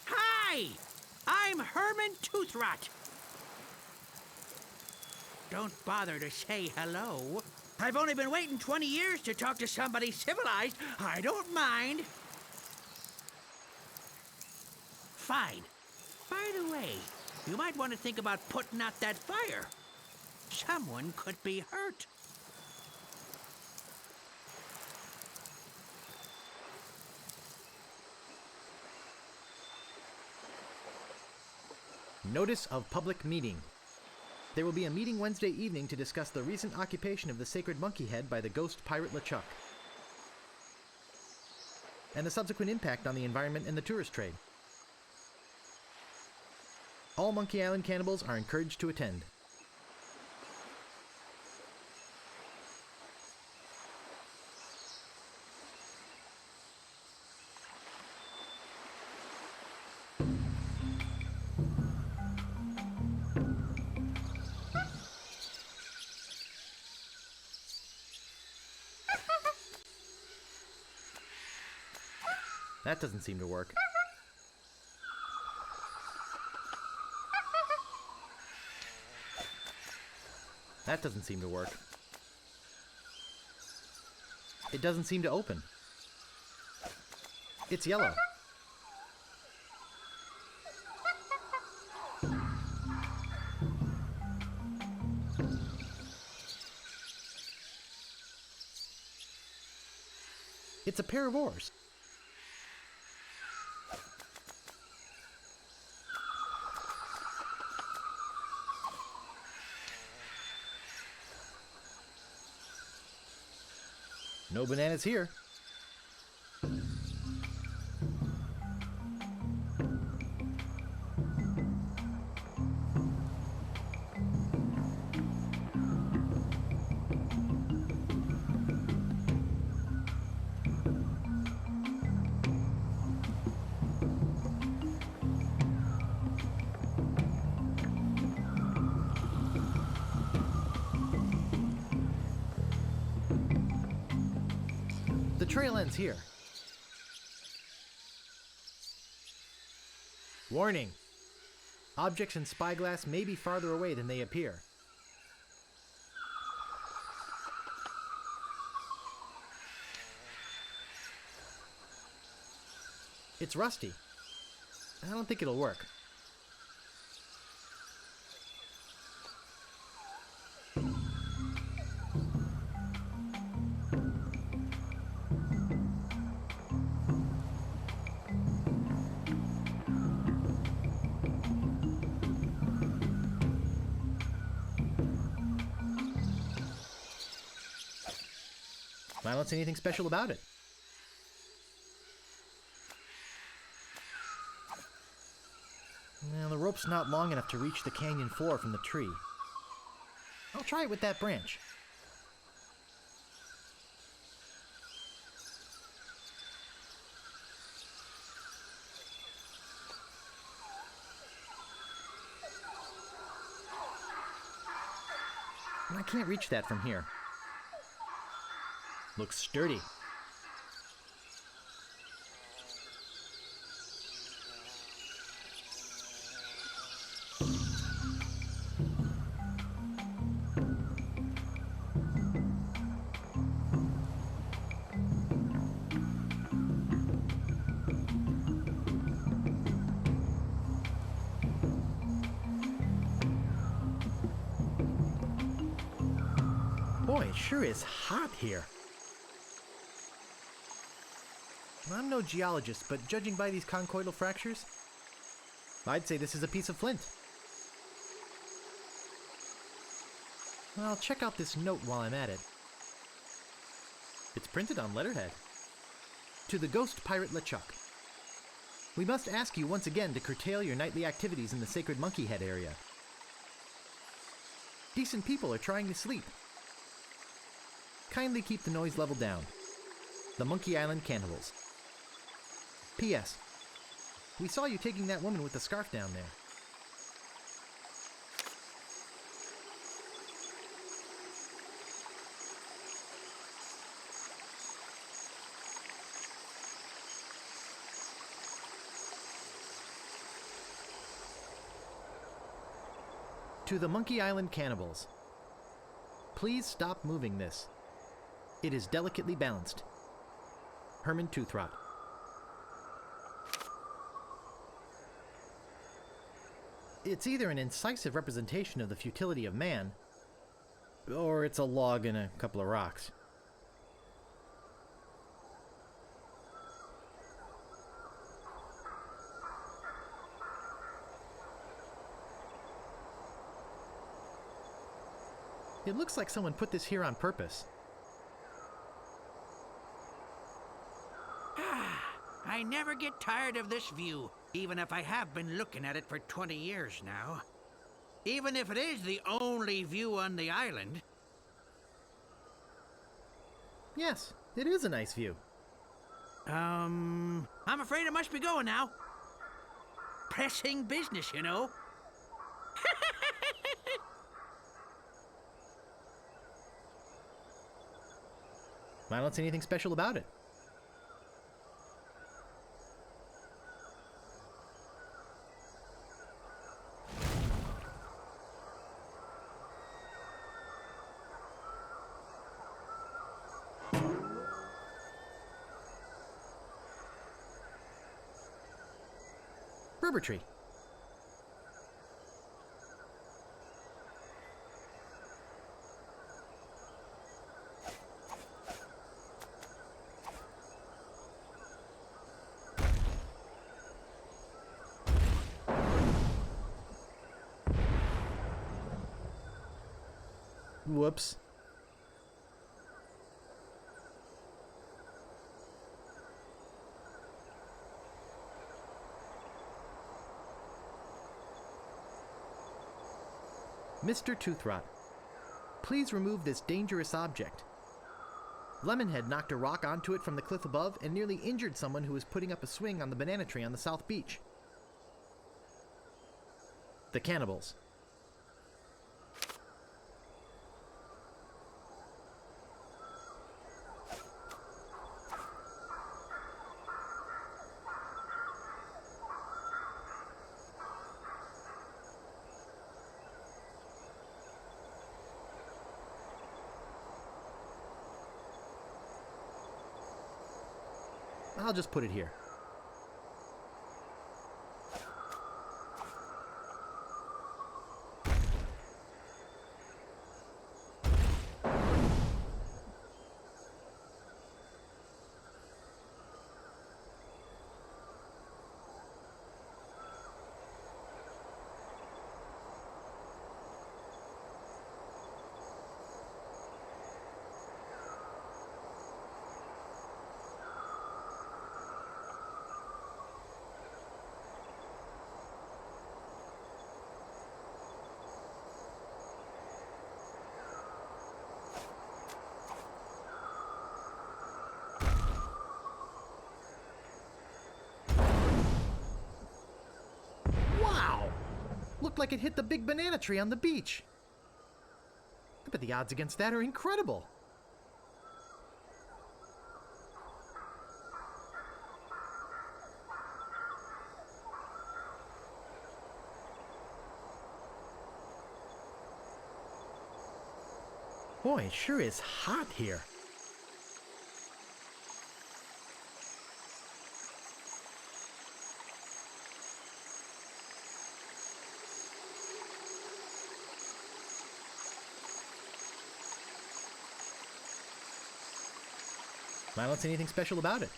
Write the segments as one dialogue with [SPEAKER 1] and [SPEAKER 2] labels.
[SPEAKER 1] Hi! I'm Herman Toothrot. Don't bother to say hello. I've only been waiting 20 years to talk to somebody civilized. I don't mind. Fine. By the way, you might want to think about putting out that fire. Someone could be hurt.
[SPEAKER 2] Notice of public meeting. There will be a meeting Wednesday evening to discuss the recent occupation of the sacred monkey head by the ghost pirate LeChuck, and the subsequent impact on the environment and the tourist trade. All Monkey Island cannibals are encouraged to attend. That doesn't seem to work. That doesn't seem to work. It doesn't seem to open. It's yellow. It's a pair of oars. No bananas here. The trail ends here. Warning! Objects in spyglass may be farther away than they appear. It's rusty. I don't think it'll work. I don't see anything special about it. Well, the rope's not long enough to reach the canyon floor from the tree. I'll try it with that branch. I can't reach that from here. Looks sturdy. Boy, it sure is hot here. I'm no geologist, but judging by these conchoidal fractures, I'd say this is a piece of flint. I'll check out this note while I'm at it. It's printed on letterhead. To the ghost pirate LeChuck. We must ask you once again to curtail your nightly activities in the sacred monkey head area. Decent people are trying to sleep. Kindly keep the noise level down. The Monkey Island Cannibals. P.S. We saw you taking that woman with the scarf down there. To the Monkey Island Cannibals. Please stop moving this. It is delicately balanced. Herman Toothrot. It's either an incisive representation of the futility of man, or it's a log and a couple of rocks. It looks like someone put this here on purpose.
[SPEAKER 1] I never get tired of this view, even if I have been looking at it for 20 years now. Even if it is the only view on the island.
[SPEAKER 2] Yes, it is a nice view.
[SPEAKER 1] I'm afraid I must be going now. Pressing business, you know.
[SPEAKER 2] I don't see anything special about it. Rubber tree. Whoops. Mr. Toothrot, please remove this dangerous object. Lemonhead knocked a rock onto it from the cliff above and nearly injured someone who was putting up a swing on the banana tree on the South Beach. The Cannibals. I'll just put it here. Looked like it hit the big banana tree on the beach. I bet the odds against that are incredible. Boy, it sure is hot here. I don't see anything special about it.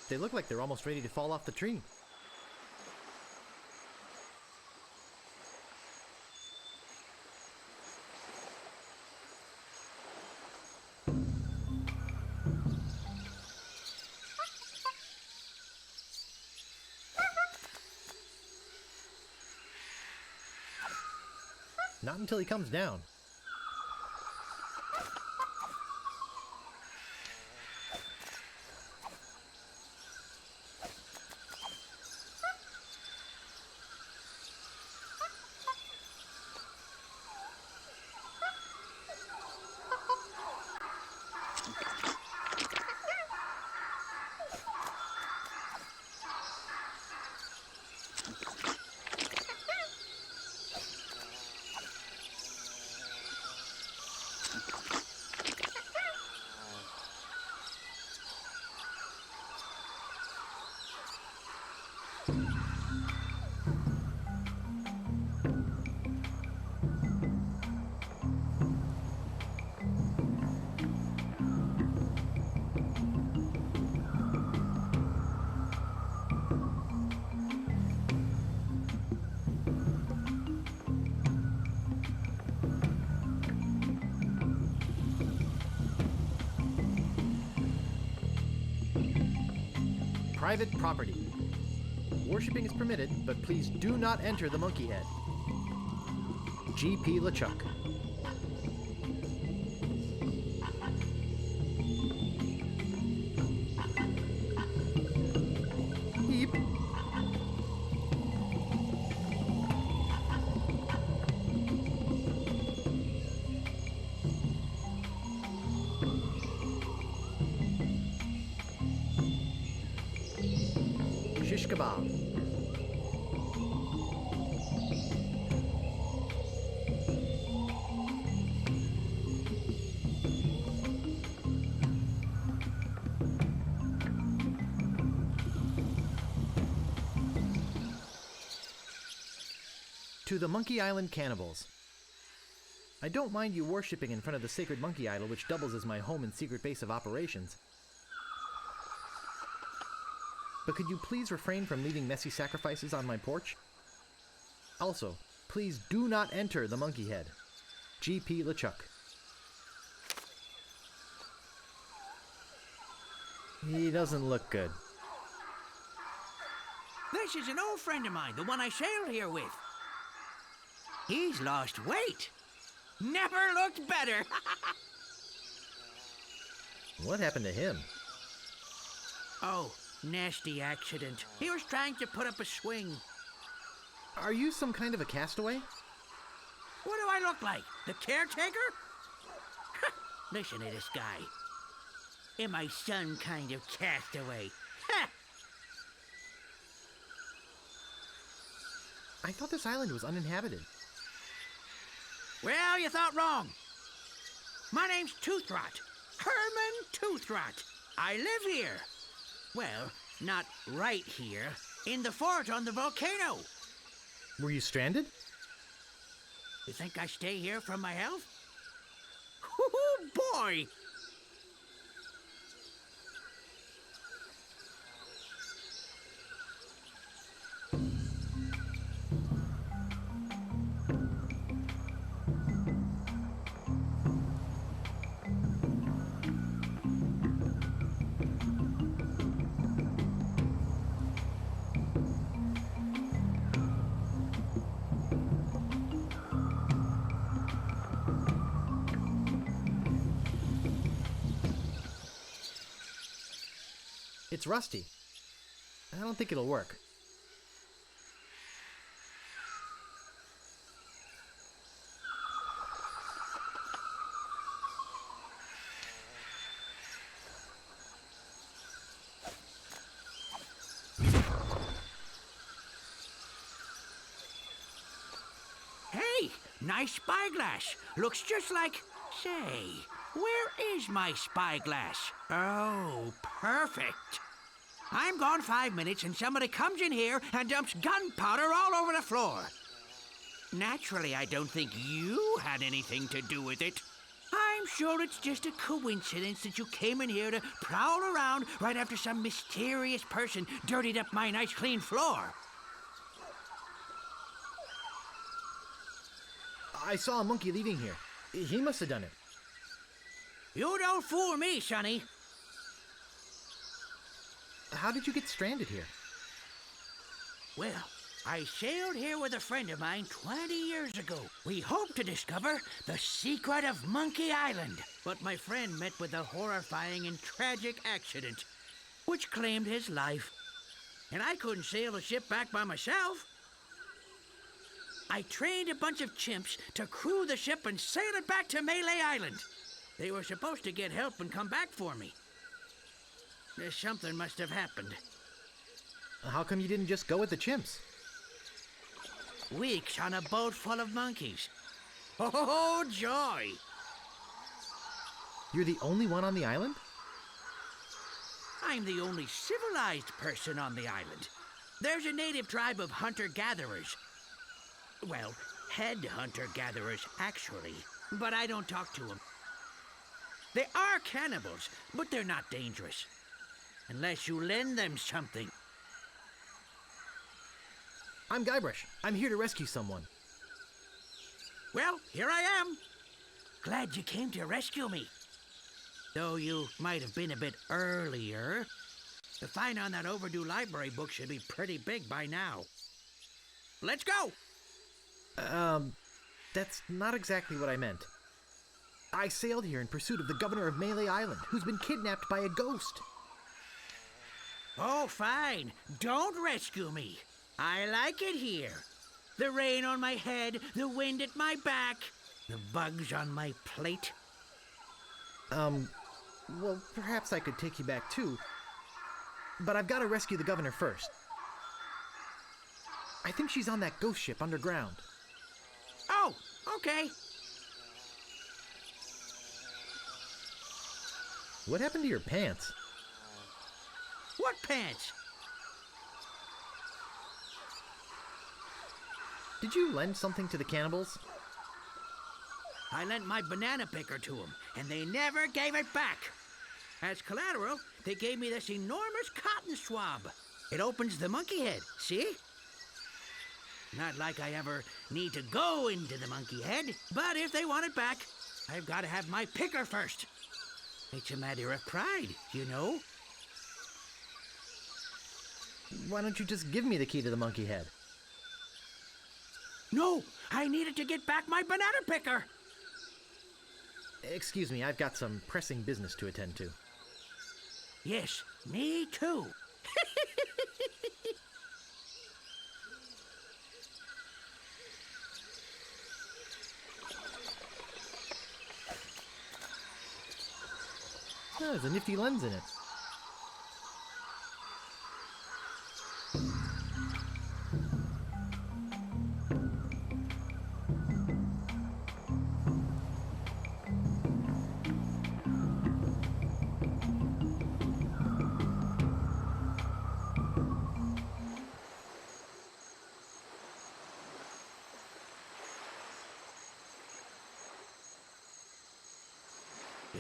[SPEAKER 2] They look like they're almost ready to fall off the tree. Not until he comes down. Private property. Worshipping is permitted, but please do not enter the Monkey Head. G.P. LeChuck. Beep. Shish kebab. To the Monkey Island Cannibals. I don't mind you worshipping in front of the sacred monkey idol, which doubles as my home and secret base of operations. But could you please refrain from leaving messy sacrifices on my porch? Also, please do not enter the Monkey Head. G.P. LeChuck. He doesn't look good.
[SPEAKER 1] This is an old friend of mine, the one I sailed here with. He's lost weight. Never looked better.
[SPEAKER 2] What happened to him?
[SPEAKER 1] Oh, nasty accident. He was trying to put up a swing.
[SPEAKER 2] Are you some kind of a castaway?
[SPEAKER 1] What do I look like? The caretaker? Listen to this guy. Am I some kind of castaway?
[SPEAKER 2] I thought this island was uninhabited.
[SPEAKER 1] Well, you thought wrong. My name's Toothrot. Herman Toothrot. I live here. Well, not right here. In the fort on the volcano.
[SPEAKER 2] Were you stranded?
[SPEAKER 1] You think I stay here for my health? Oh, boy!
[SPEAKER 2] It's rusty. I don't think it'll work.
[SPEAKER 1] Hey, nice spyglass. Looks just like... Say, where is my spyglass? Oh, perfect. I'm gone 5 minutes and somebody comes in here and dumps gunpowder all over the floor. Naturally, I don't think you had anything to do with it. I'm I'm sure it's just a coincidence that you came in here to prowl around right after some mysterious person dirtied up my nice clean floor.
[SPEAKER 2] I saw a monkey leaving here. He must have done it.
[SPEAKER 1] You don't fool me, Sonny.
[SPEAKER 2] How did you get stranded here?
[SPEAKER 1] Well, I sailed here with a friend of mine 20 years ago. We hoped to discover the secret of Monkey Island. But my friend met with a horrifying and tragic accident, which claimed his life. And I couldn't sail the ship back by myself. I trained a bunch of chimps to crew the ship and sail it back to Melee Island. They were supposed to get help and come back for me. Something must have happened.
[SPEAKER 2] How come you didn't just go with the chimps?
[SPEAKER 1] Weeks on a boat full of monkeys. Oh, joy!
[SPEAKER 2] You're the only one on the island?
[SPEAKER 1] I'm the only civilized person on the island. There's a native tribe of hunter-gatherers. Well, head hunter-gatherers, actually. But I don't talk to them. They are cannibals, but they're not dangerous. Unless you lend them something.
[SPEAKER 2] I'm Guybrush. I'm here to rescue someone.
[SPEAKER 1] Well, here I am. Glad you came to rescue me. Though you might have been a bit earlier. The fine on that overdue library book should be pretty big by now. Let's go!
[SPEAKER 2] That's not exactly what I meant. I sailed here in pursuit of the governor of Melee Island, who's been kidnapped by a ghost.
[SPEAKER 1] Oh, fine. Don't rescue me. I like it here. The rain on my head, the wind at my back, the bugs on my plate.
[SPEAKER 2] Well, perhaps I could take you back too. But I've got to rescue the governor first. I think she's on that ghost ship underground.
[SPEAKER 1] Oh, okay.
[SPEAKER 2] What happened to your pants?
[SPEAKER 1] What pants?
[SPEAKER 2] Did you lend something to the cannibals?
[SPEAKER 1] I lent my banana picker to them, and they never gave it back. As collateral, they gave me this enormous cotton swab. It opens the monkey head, see? Not like I ever need to go into the monkey head, but if they want it back, I've got to have my picker first. It's a matter of pride, you know?
[SPEAKER 2] Why don't you just give me the key to the monkey head?
[SPEAKER 1] No, I needed to get back my banana picker.
[SPEAKER 2] Excuse me, I've got some pressing business to attend to.
[SPEAKER 1] Yes, me too.
[SPEAKER 2] Oh, there's a nifty lens in it.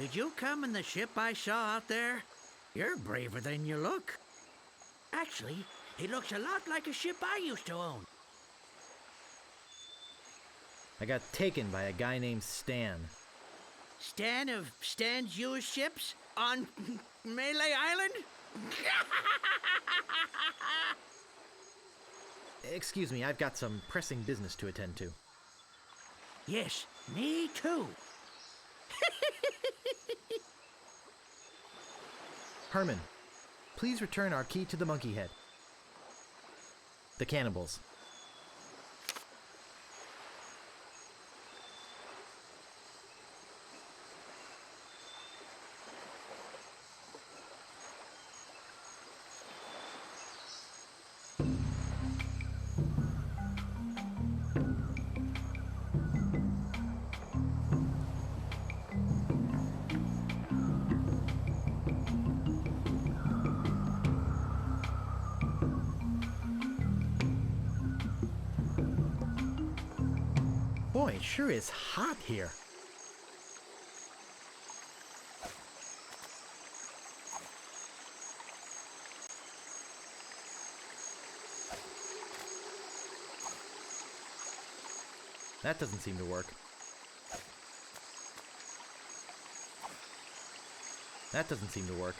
[SPEAKER 1] Did you come in the ship I saw out there? You're braver than you look. Actually, it looks a lot like a ship I used to own.
[SPEAKER 2] I got taken by a guy named Stan.
[SPEAKER 1] Stan of Stan's used ships on Melee Island?
[SPEAKER 2] Excuse me, I've got some pressing business to attend to.
[SPEAKER 1] Yes, me too.
[SPEAKER 2] Herman, please return our key to the monkey head. The cannibals. Boy, it sure is hot here. That doesn't seem to work. That doesn't seem to work.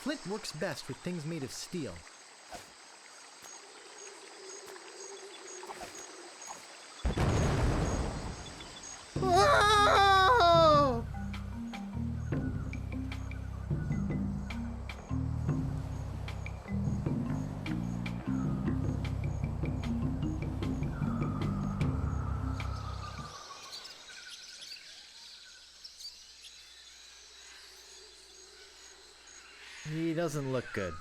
[SPEAKER 2] Flint works best with things made of steel. Whoa! He doesn't look good.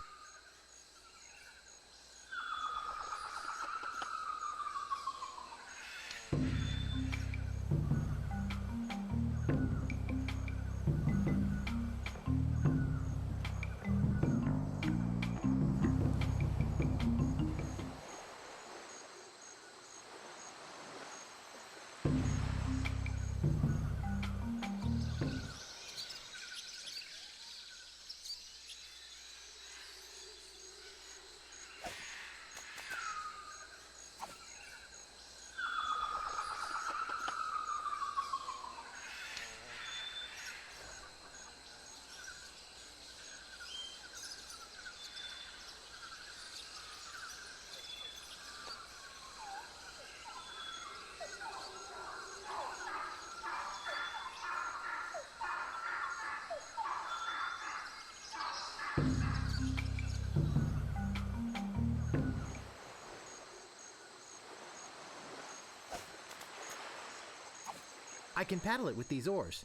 [SPEAKER 2] I can paddle it with these oars.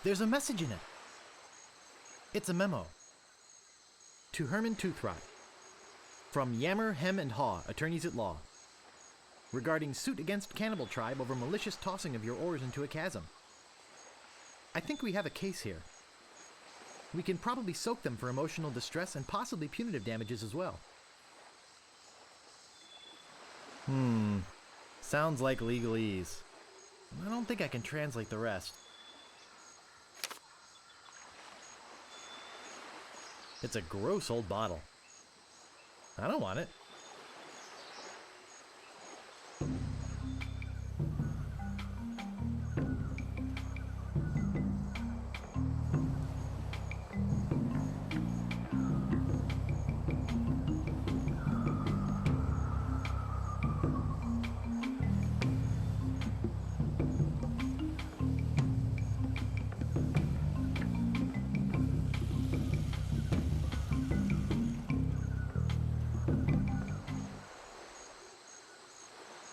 [SPEAKER 2] There's a message in it. It's a memo. To Herman Toothrot. From Yammer, Hem, and Haw, attorneys at law. Regarding suit against Cannibal Tribe over malicious tossing of your oars into a chasm. I think we have a case here. We can probably soak them for emotional distress and possibly punitive damages as well. Sounds like legalese. I don't think I can translate the rest. It's a gross old bottle. I don't want it.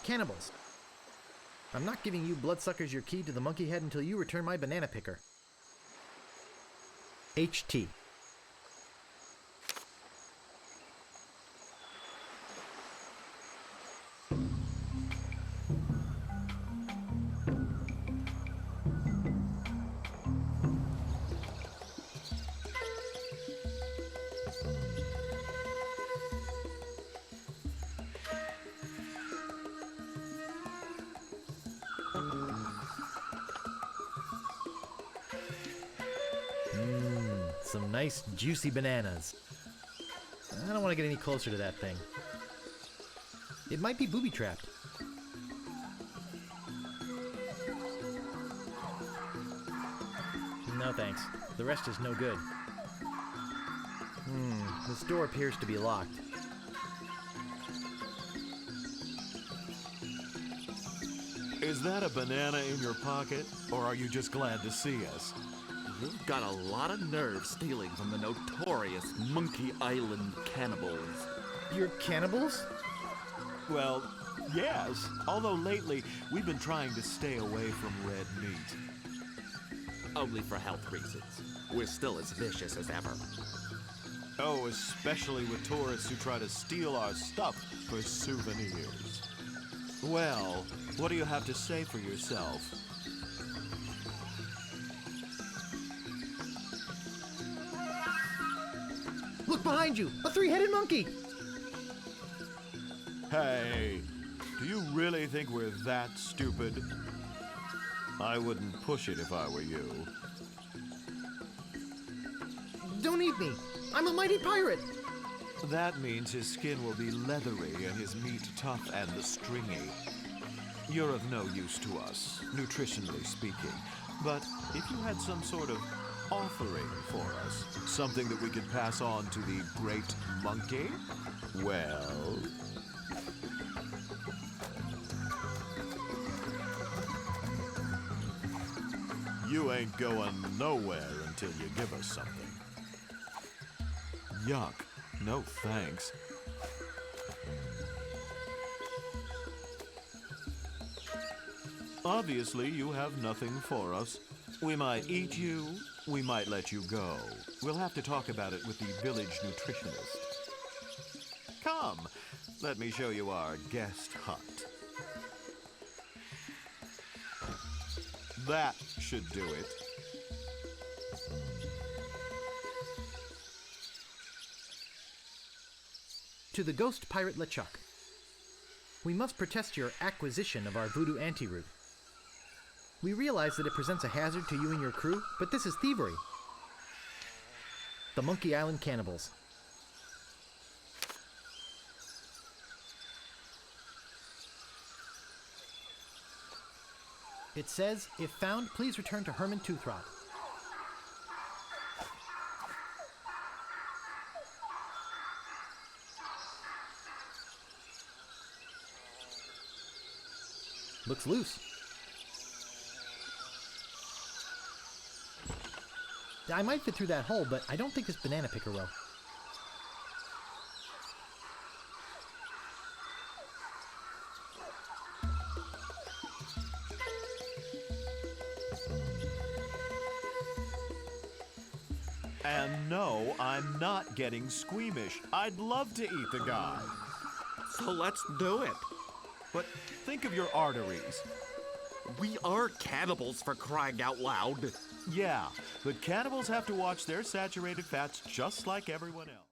[SPEAKER 2] Cannibals. I'm not giving you bloodsuckers your key to the monkey head until you return my banana picker. HT. Some nice juicy bananas. I don't want to get any closer to that thing. It might be booby-trapped. No thanks. The rest is no good. This door appears to be locked.
[SPEAKER 3] Is that a banana in your pocket, or are you just glad to see us?
[SPEAKER 4] You've got a lot of nerve stealing from the notorious Monkey Island cannibals.
[SPEAKER 2] You're cannibals?
[SPEAKER 3] Well, yes. Although lately, we've been trying to stay away from red meat.
[SPEAKER 4] Only for health reasons. We're still as vicious as ever.
[SPEAKER 3] Oh, especially with tourists who try to steal our stuff for souvenirs. Well, what do you have to say for yourself?
[SPEAKER 2] Look behind you! A three-headed monkey!
[SPEAKER 3] Hey, do you really think we're that stupid? I wouldn't push it if I were you.
[SPEAKER 2] Don't eat me! I'm a mighty pirate!
[SPEAKER 3] That means his skin will be leathery and his meat tough and stringy. You're of no use to us, nutritionally speaking. But if you had some sort of offering for us, something that we could pass on to the great monkey, well... You ain't going nowhere until you give us something. Yuck. No thanks. Obviously, you have nothing for us. We might eat you, we might let you go. We'll have to talk about it with the village nutritionist. Come, let me show you our guest hut. That should do it.
[SPEAKER 2] To the ghost pirate LeChuck. We must protest your acquisition of our voodoo antiroot. We realize that it presents a hazard to you and your crew, but this is thievery. The Monkey Island Cannibals. It says, if found, please return to Herman Toothrot. Looks loose. I might fit through that hole, but I don't think this banana picker will.
[SPEAKER 3] And no, I'm not getting squeamish. I'd love to eat the guy.
[SPEAKER 4] So let's do it.
[SPEAKER 3] But think of your arteries.
[SPEAKER 4] We are cannibals, for crying out loud.
[SPEAKER 3] Yeah, but cannibals have to watch their saturated fats just like everyone else.